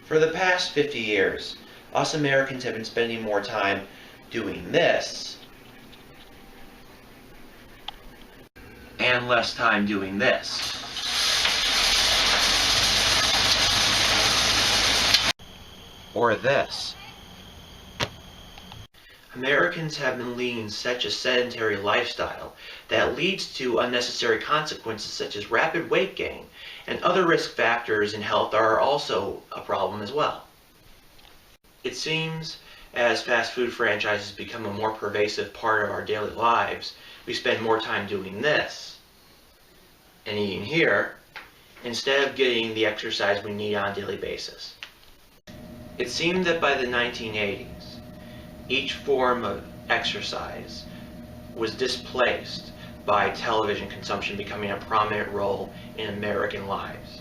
For the past 50 years, us Americans have been spending more time doing this and less time doing this. Or this. Americans have been leading such a sedentary lifestyle that leads to unnecessary consequences such as rapid weight gain, and other risk factors in health are also a problem as well. It seems as fast food franchises become a more pervasive part of our daily lives, we spend more time doing this and eating here instead of getting the exercise we need on a daily basis. It seemed that by the 1980s, each form of exercise was displaced by television consumption becoming a prominent role in American lives.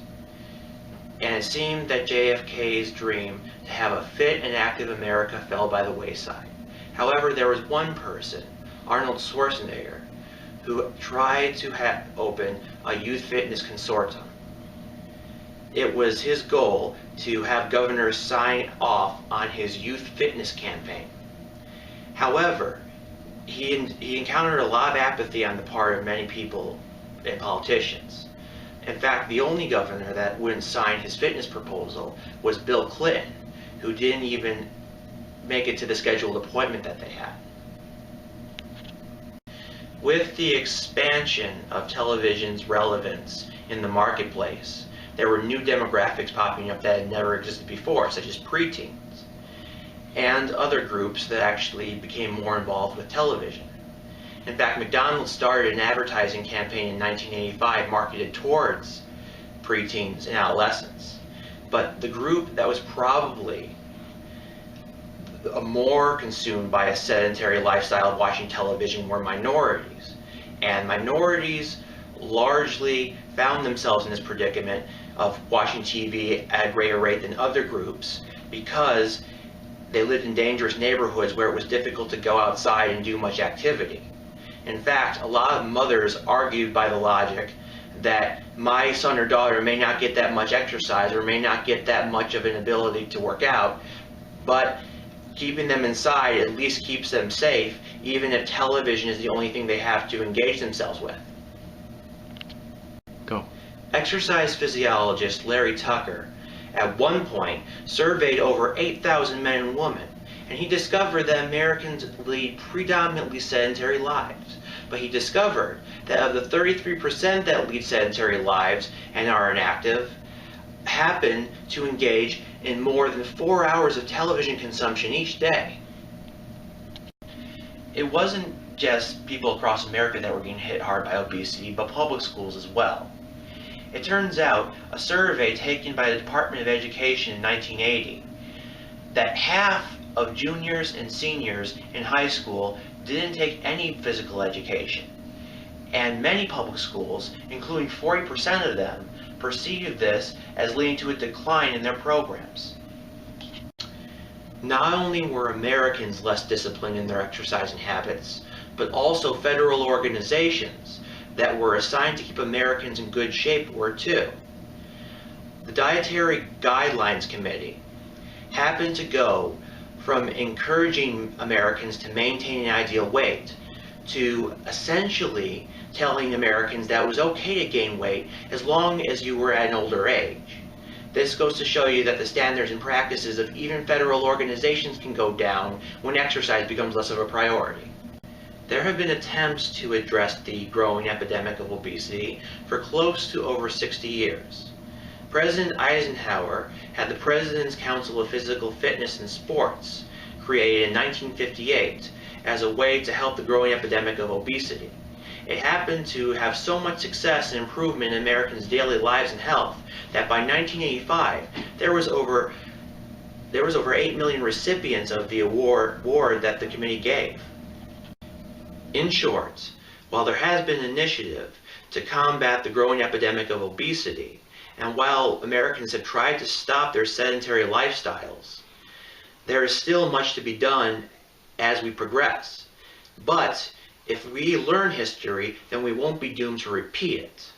And it seemed that JFK's dream to have a fit and active America fell by the wayside. However, there was one person, Arnold Schwarzenegger, who tried to open a youth fitness consortium. It was his goal to have governors sign off on his youth fitness campaign. However, he encountered a lot of apathy on the part of many people and politicians. In fact, the only governor that wouldn't sign his fitness proposal was Bill Clinton, who didn't even make it to the scheduled appointment that they had. With the expansion of television's relevance in the marketplace, there were new demographics popping up that had never existed before, such as preteens, and other groups that actually became more involved with television. In fact, McDonald's started an advertising campaign in 1985 marketed towards preteens and adolescents. But the group that was probably more consumed by a sedentary lifestyle of watching television were minorities. And minorities largely found themselves in this predicament of watching TV at a greater rate than other groups because they lived in dangerous neighborhoods where it was difficult to go outside and do much activity. In fact, a lot of mothers argued by the logic that my son or daughter may not get that much exercise or may not get that much of an ability to work out, but keeping them inside at least keeps them safe, even if television is the only thing they have to engage themselves with. Go. Exercise physiologist Larry Tucker at one point surveyed over 8,000 men and women, and he discovered that Americans lead predominantly sedentary lives. But he discovered that of the 33% that lead sedentary lives and are inactive, happen to engage in more than 4 hours of television consumption each day. It wasn't just people across America that were getting hit hard by obesity, but public schools as well. It turns out a survey taken by the Department of Education in 1980 that half of juniors and seniors in high school didn't take any physical education. And many public schools, including 40% of them, perceived this as leading to a decline in their programs. Not only were Americans less disciplined in their exercising habits, but also federal organizations that were assigned to keep Americans in good shape were too. The Dietary Guidelines Committee happened to go from encouraging Americans to maintain an ideal weight to essentially telling Americans that it was okay to gain weight as long as you were at an older age. This goes to show you that the standards and practices of even federal organizations can go down when exercise becomes less of a priority. There have been attempts to address the growing epidemic of obesity for close to over 60 years. President Eisenhower had the President's Council of Physical Fitness and Sports created in 1958 as a way to help the growing epidemic of obesity. It happened to have so much success and improvement in Americans' daily lives and health that by 1985 there was over 8 million recipients of the award that the committee gave. In short, while there has been an initiative to combat the growing epidemic of obesity, and while Americans have tried to stop their sedentary lifestyles, there is still much to be done as we progress. But if we learn history, then we won't be doomed to repeat it.